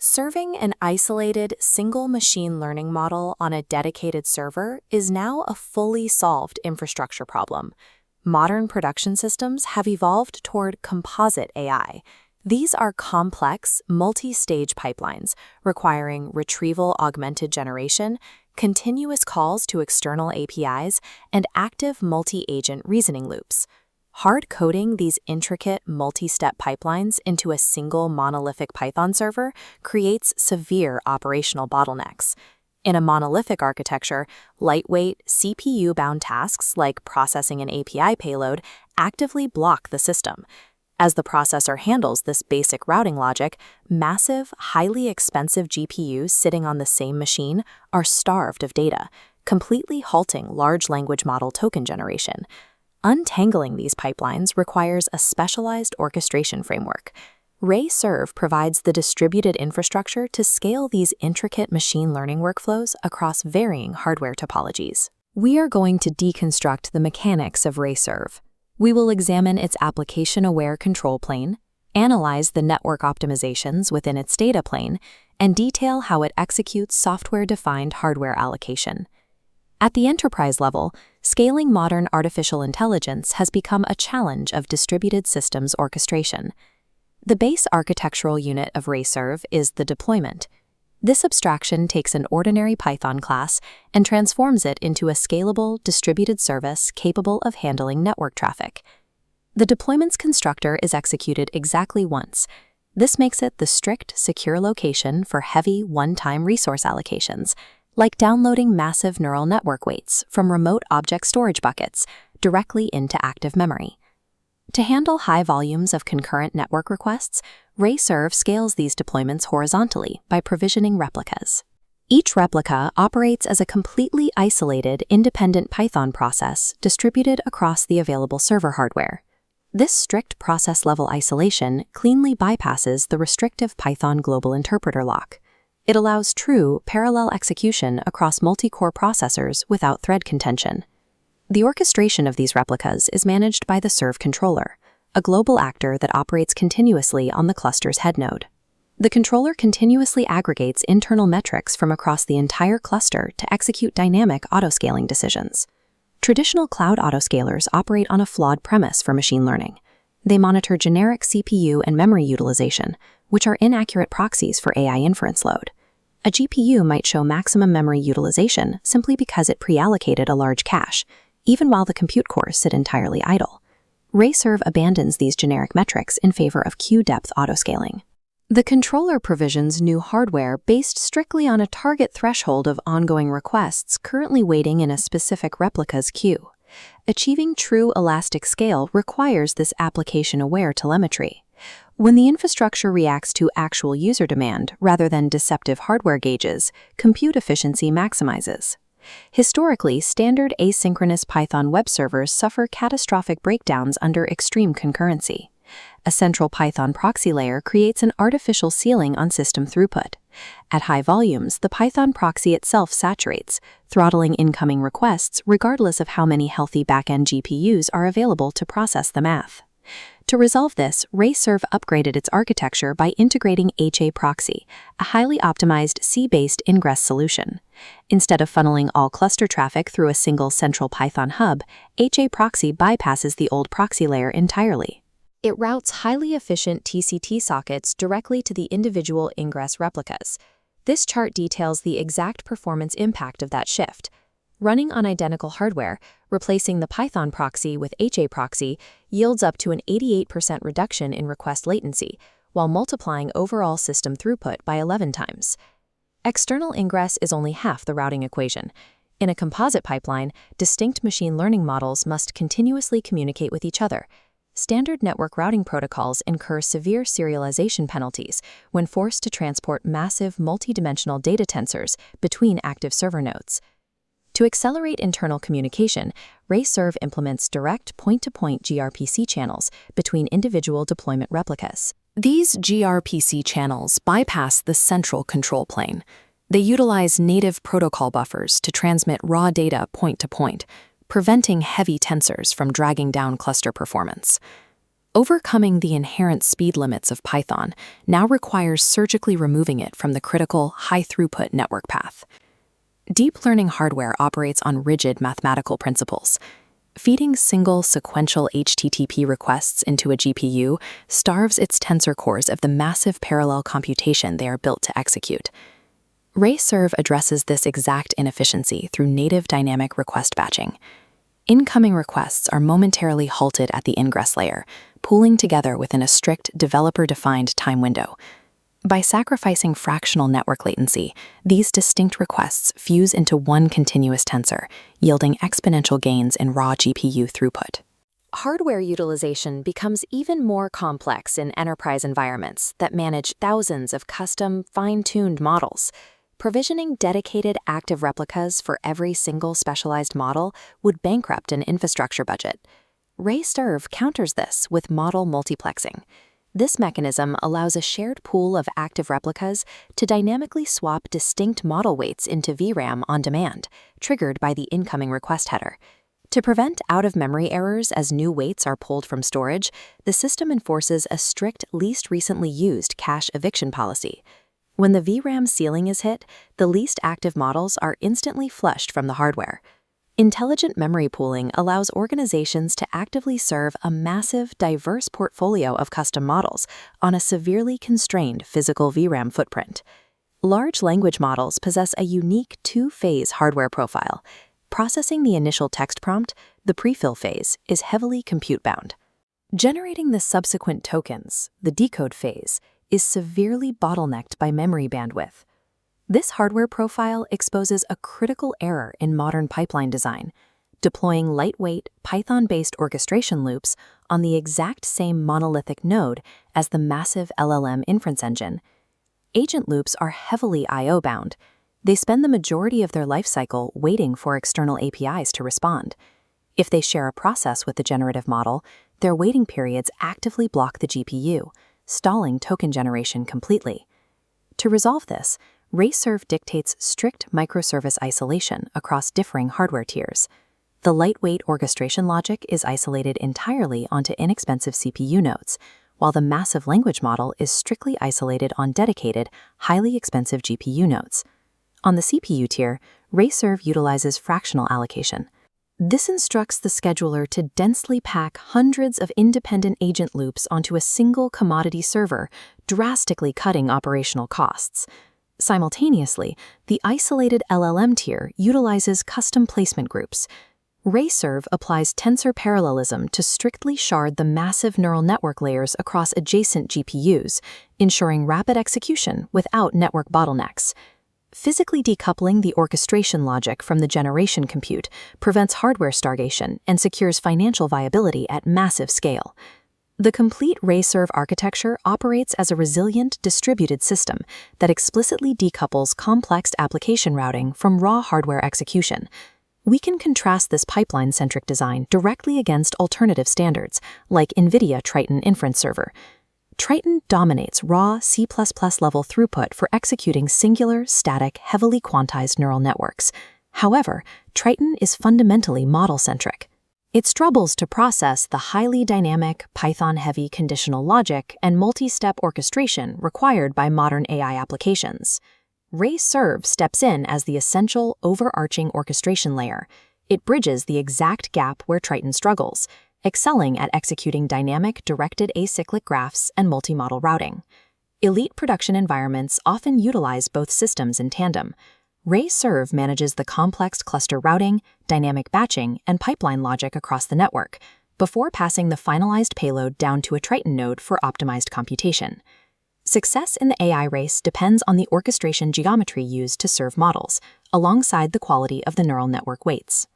Serving an isolated single machine learning model on a dedicated server is now a fully solved infrastructure problem. Modern production systems have evolved toward composite AI. These are complex, multi-stage pipelines requiring retrieval-augmented generation, continuous calls to external APIs, and active multi-agent reasoning loops. Hard-coding these intricate multi-step pipelines into a single monolithic Python server creates severe operational bottlenecks. In a monolithic architecture, lightweight, CPU-bound tasks like processing an API payload actively block the system. As the processor handles this basic routing logic, massive, highly expensive GPUs sitting on the same machine are starved of data, completely halting large language model token generation. Untangling these pipelines requires a specialized orchestration framework. Ray-serve provides the distributed infrastructure to scale these intricate machine learning workflows across varying hardware topologies. We are going to deconstruct the mechanics of Ray-serve. We will examine its application-aware control plane, analyze the network optimizations within its data plane, and detail how it executes software-defined hardware allocation. At the enterprise level, scaling modern artificial intelligence has become a challenge of distributed systems orchestration. The base architectural unit of Ray-serve is the deployment. This abstraction takes an ordinary Python class and transforms it into a scalable, distributed service capable of handling network traffic. The deployment's constructor is executed exactly once. This makes it the strict, secure location for heavy, one-time resource allocations, like downloading massive neural network weights from remote object storage buckets directly into active memory. To handle high volumes of concurrent network requests, Ray-serve scales these deployments horizontally by provisioning replicas. Each replica operates as a completely isolated, independent Python process distributed across the available server hardware. This strict process-level isolation cleanly bypasses the restrictive Python global interpreter lock. It allows true, parallel execution across multi-core processors without thread contention. The orchestration of these replicas is managed by the serve controller, a global actor that operates continuously on the cluster's head node. The controller continuously aggregates internal metrics from across the entire cluster to execute dynamic autoscaling decisions. Traditional cloud autoscalers operate on a flawed premise for machine learning. They monitor generic CPU and memory utilization, which are inaccurate proxies for AI inference load. A GPU might show maximum memory utilization simply because it pre-allocated a large cache, even while the compute cores sit entirely idle. Ray-serve abandons these generic metrics in favor of queue-depth autoscaling. The controller provisions new hardware based strictly on a target threshold of ongoing requests currently waiting in a specific replica's queue. Achieving true elastic scale requires this application-aware telemetry. When the infrastructure reacts to actual user demand rather than deceptive hardware gauges, compute efficiency maximizes. Historically, standard asynchronous Python web servers suffer catastrophic breakdowns under extreme concurrency. A central Python proxy layer creates an artificial ceiling on system throughput. At high volumes, the Python proxy itself saturates, throttling incoming requests regardless of how many healthy backend GPUs are available to process the math. To resolve this, Ray-serve upgraded its architecture by integrating HA-proxy, a highly optimized C-based ingress solution. Instead of funneling all cluster traffic through a single central Python hub, HA-proxy bypasses the old proxy layer entirely. It routes highly efficient TCT sockets directly to the individual ingress replicas. This chart details the exact performance impact of that shift. Running on identical hardware, replacing the Python proxy with HA proxy yields up to an 88% reduction in request latency, while multiplying overall system throughput by 11 times. External ingress is only half the routing equation. In a composite pipeline, distinct machine learning models must continuously communicate with each other. Standard network routing protocols incur severe serialization penalties when forced to transport massive multidimensional data tensors between active server nodes. To accelerate internal communication, Ray-serve implements direct point-to-point gRPC channels between individual deployment replicas. These gRPC channels bypass the central control plane. They utilize native protocol buffers to transmit raw data point-to-point, preventing heavy tensors from dragging down cluster performance. Overcoming the inherent speed limits of Python now requires surgically removing it from the critical high-throughput network path. Deep learning hardware operates on rigid mathematical principles. Feeding single sequential HTTP requests into a GPU starves its tensor cores of the massive parallel computation they are built to execute. RayServe addresses this exact inefficiency through native dynamic request batching. Incoming requests are momentarily halted at the ingress layer, pooling together within a strict developer-defined time window. By sacrificing fractional network latency, these distinct requests fuse into one continuous tensor, yielding exponential gains in raw GPU throughput. Hardware utilization becomes even more complex in enterprise environments that manage thousands of custom, fine-tuned models. Provisioning dedicated active replicas for every single specialized model would bankrupt an infrastructure budget. RayServe counters this with model multiplexing. This mechanism allows a shared pool of active replicas to dynamically swap distinct model weights into VRAM on demand, triggered by the incoming request header. To prevent out-of-memory errors as new weights are pulled from storage, the system enforces a strict least recently used cache eviction policy. When the VRAM ceiling is hit, the least active models are instantly flushed from the hardware. Intelligent memory pooling allows organizations to actively serve a massive, diverse portfolio of custom models on a severely constrained physical VRAM footprint. Large language models possess a unique two-phase hardware profile. Processing the initial text prompt, the prefill phase, is heavily compute-bound. Generating the subsequent tokens, the decode phase, is severely bottlenecked by memory bandwidth. This hardware profile exposes a critical error in modern pipeline design, deploying lightweight, Python-based orchestration loops on the exact same monolithic node as the massive LLM inference engine. Agent loops are heavily I/O-bound. They spend the majority of their lifecycle waiting for external APIs to respond. If they share a process with the generative model, their waiting periods actively block the GPU, stalling token generation completely. To resolve this, RayServe dictates strict microservice isolation across differing hardware tiers. The lightweight orchestration logic is isolated entirely onto inexpensive CPU nodes, while the massive language model is strictly isolated on dedicated, highly expensive GPU nodes. On the CPU tier, RayServe utilizes fractional allocation. This instructs the scheduler to densely pack hundreds of independent agent loops onto a single commodity server, drastically cutting operational costs. Simultaneously, the isolated LLM tier utilizes custom placement groups. RayServe applies tensor parallelism to strictly shard the massive neural network layers across adjacent GPUs, ensuring rapid execution without network bottlenecks. Physically decoupling the orchestration logic from the generation compute prevents hardware starvation and secures financial viability at massive scale. The complete RayServe architecture operates as a resilient, distributed system that explicitly decouples complex application routing from raw hardware execution. We can contrast this pipeline-centric design directly against alternative standards, like NVIDIA Triton Inference Server. Triton dominates raw C++ level throughput for executing singular, static, heavily quantized neural networks. However, Triton is fundamentally model-centric. It struggles to process the highly dynamic, Python-heavy conditional logic and multi-step orchestration required by modern AI applications. RayServe steps in as the essential, overarching orchestration layer. It bridges the exact gap where Triton struggles, excelling at executing dynamic, directed acyclic graphs and multi-model routing. Elite production environments often utilize both systems in tandem. RayServe manages the complex cluster routing, dynamic batching, and pipeline logic across the network, before passing the finalized payload down to a Triton node for optimized computation. Success in the AI race depends on the orchestration geometry used to serve models, alongside the quality of the neural network weights.